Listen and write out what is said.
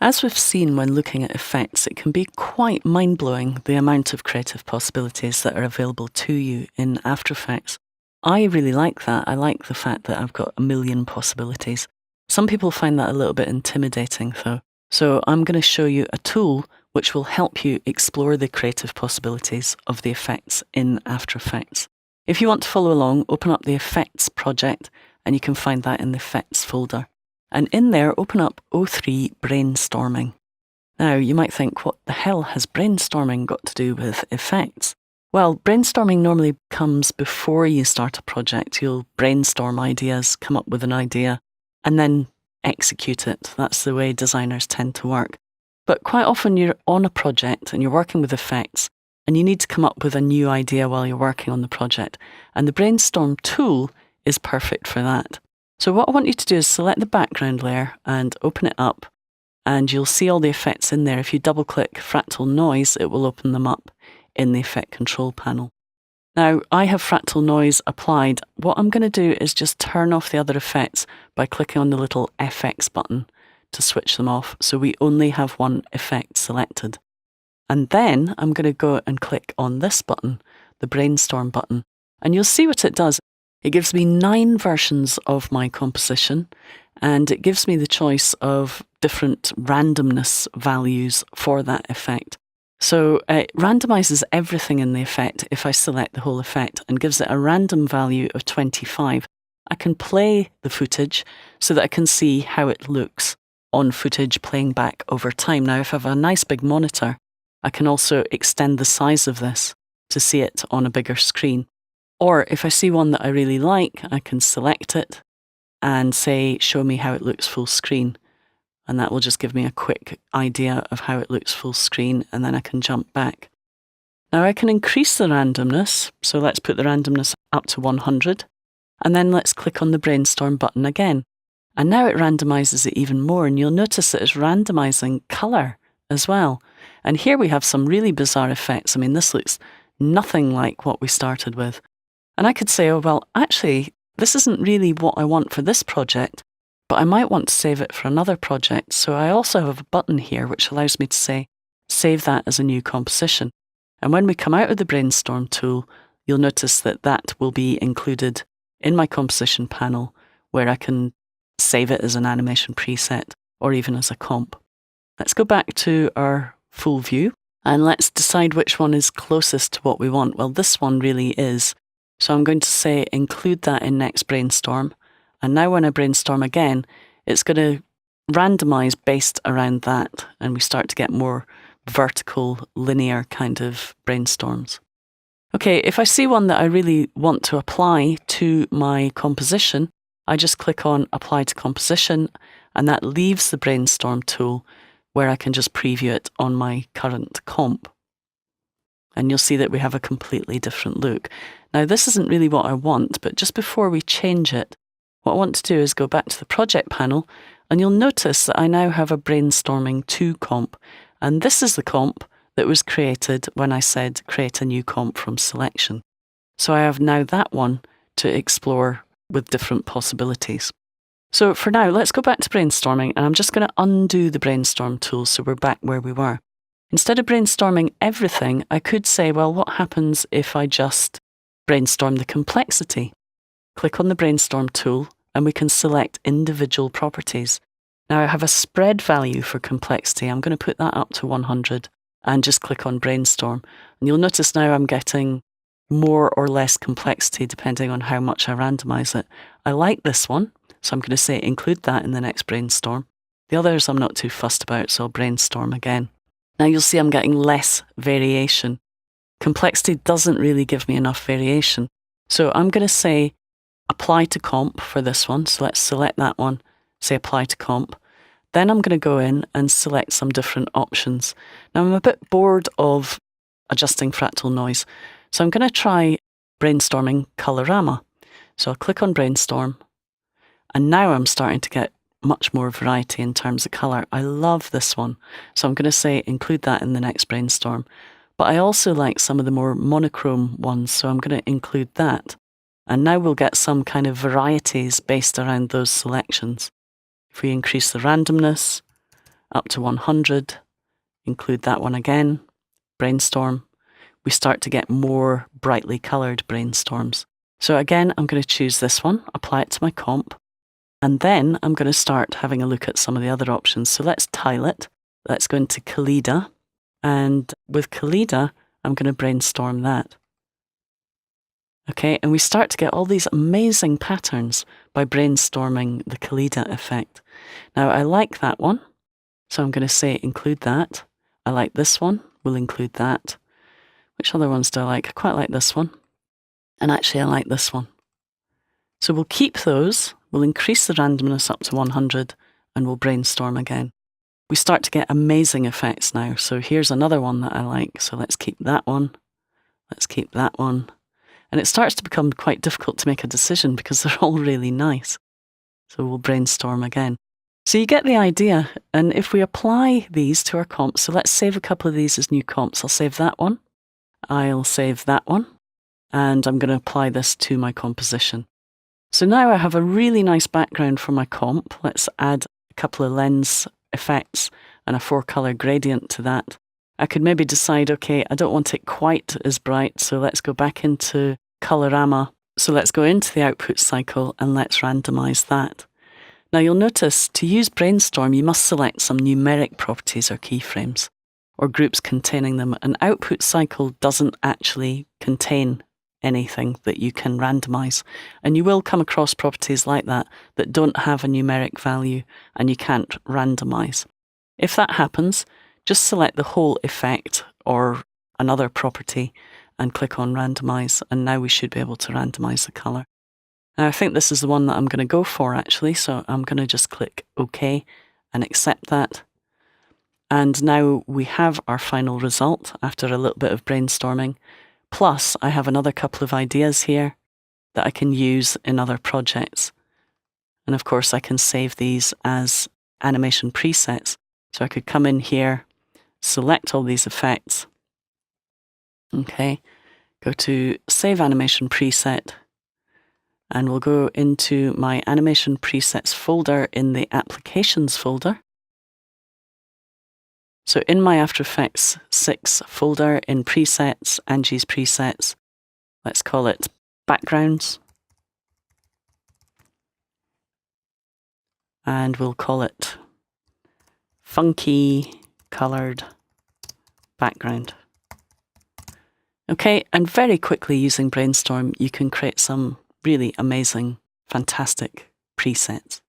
As we've seen when looking at effects, it can be quite mind-blowing the amount of creative possibilities that are available to you in After Effects. I really like that. I like the fact that I've got a million possibilities. Some people find that a little bit intimidating though. So I'm going to show you a tool which will help you explore the creative possibilities of the effects in After Effects. If you want to follow along, open up the Effects project and you can find that in the Effects folder. And in there, open up O3 Brainstorming. Now, you might think, what the hell has brainstorming got to do with effects? Well, brainstorming normally comes before you start a project. You'll brainstorm ideas, come up with an idea, and then execute it. That's the way designers tend to work. But quite often you're on a project and you're working with effects, and you need to come up with a new idea while you're working on the project. And the Brainstorm tool is perfect for that. So what I want you to do is select the background layer and open it up, and you'll see all the effects in there. If you double click fractal noise, it will open them up in the effect control panel. Now, I have fractal noise applied. What I'm going to do is just turn off the other effects by clicking on the little FX button to switch them off, so we only have one effect selected. And then I'm going to go and click on this button, the Brainstorm button, and you'll see what it does. It gives me 9 versions of my composition, and it gives me the choice of different randomness values for that effect. So it randomizes everything in the effect if I select the whole effect and gives it a random value of 25. I can play the footage so that I can see how it looks on footage playing back over time. Now, if I have a nice big monitor, I can also extend the size of this to see it on a bigger screen. Or if I see one that I really like, I can select it and say, show me how it looks full screen. And that will just give me a quick idea of how it looks full screen, and then I can jump back. Now I can increase the randomness, so let's put the randomness up to 100, and then let's click on the Brainstorm button again. And now it randomizes it even more, and you'll notice that it's randomizing colour as well. And here we have some really bizarre effects. I mean, this looks nothing like what we started with. And I could say, oh, well, actually, this isn't really what I want for this project, but I might want to save it for another project. So I also have a button here which allows me to say, save that as a new composition. And when we come out of the Brainstorm tool, you'll notice that that will be included in my composition panel, where I can save it as an animation preset or even as a comp. Let's go back to our full view and let's decide which one is closest to what we want. Well, this one really is. So I'm going to say include that in next brainstorm. And now when I brainstorm again, it's going to randomize based around that. And we start to get more vertical, linear kind of brainstorms. Okay, if I see one that I really want to apply to my composition, I just click on Apply to Composition, and that leaves the Brainstorm tool where I can just preview it on my current comp. And you'll see that we have a completely different look. Now, this isn't really what I want, but just before we change it, what I want to do is go back to the project panel, and you'll notice that I now have a Brainstorming 2 comp. And this is the comp that was created when I said create a new comp from selection. So I have now that one to explore with different possibilities. So for now, let's go back to brainstorming, and I'm just going to undo the Brainstorm tool so we're back where we were. Instead of brainstorming everything, I could say, well, what happens if I just brainstorm the complexity? Click on the Brainstorm tool and we can select individual properties. Now I have a spread value for complexity. I'm going to put that up to 100 and just click on Brainstorm. And you'll notice now I'm getting more or less complexity depending on how much I randomize it. I like this one, so I'm going to say include that in the next brainstorm. The others I'm not too fussed about, so I'll brainstorm again. Now you'll see I'm getting less variation. Complexity doesn't really give me enough variation. So I'm going to say apply to comp for this one. So let's select that one, say apply to comp. Then I'm going to go in and select some different options. Now I'm a bit bored of adjusting fractal noise, so I'm going to try brainstorming colorama. So I'll click on brainstorm, and now I'm starting to get much more variety in terms of colour. I love this one. So I'm going to say include that in the next brainstorm. But I also like some of the more monochrome ones, so I'm going to include that. And now we'll get some kind of varieties based around those selections. If we increase the randomness up to 100, include that one again, brainstorm. We start to get more brightly coloured brainstorms. So again, I'm going to choose this one, apply it to my comp, and then I'm going to start having a look at some of the other options. So let's tile it. Let's go into Kalida, and with Kalida, I'm going to brainstorm that. Okay, and we start to get all these amazing patterns by brainstorming the Kalida effect. Now, I like that one, so I'm going to say include that. I like this one, we'll include that. Which other ones do I like? I quite like this one. And actually, I like this one. So we'll keep those, we'll increase the randomness up to 100, and we'll brainstorm again. We start to get amazing effects now. So here's another one that I like. So let's keep that one. Let's keep that one. And it starts to become quite difficult to make a decision because they're all really nice. So we'll brainstorm again. So you get the idea. And if we apply these to our comps, so let's save a couple of these as new comps. I'll save that one. I'll save that one. And I'm going to apply this to my composition. So now I have a really nice background for my comp. Let's add a couple of lens effects and a 4-color gradient to that. I could maybe decide, okay, I don't want it quite as bright, so let's go back into Colorama. So let's go into the output cycle and let's randomize that. Now you'll notice to use Brainstorm, you must select some numeric properties or keyframes or groups containing them. An output cycle doesn't actually contain anything that you can randomize. And you will come across properties like that that don't have a numeric value and you can't randomize. If that happens, just select the whole effect or another property and click on randomize, and now we should be able to randomize the color. Now I think this is the one that I'm going to go for actually, so I'm going to just click OK and accept that. And now we have our final result after a little bit of brainstorming. Plus, I have another couple of ideas here that I can use in other projects. And of course, I can save these as animation presets. So I could come in here, select all these effects. Okay, go to Save Animation Preset. And we'll go into my Animation Presets folder in the Applications folder. So in my After Effects 6 folder in Presets, Angie's Presets, let's call it Backgrounds. And we'll call it Funky Coloured Background. Okay, and very quickly using Brainstorm, you can create some really amazing, fantastic presets.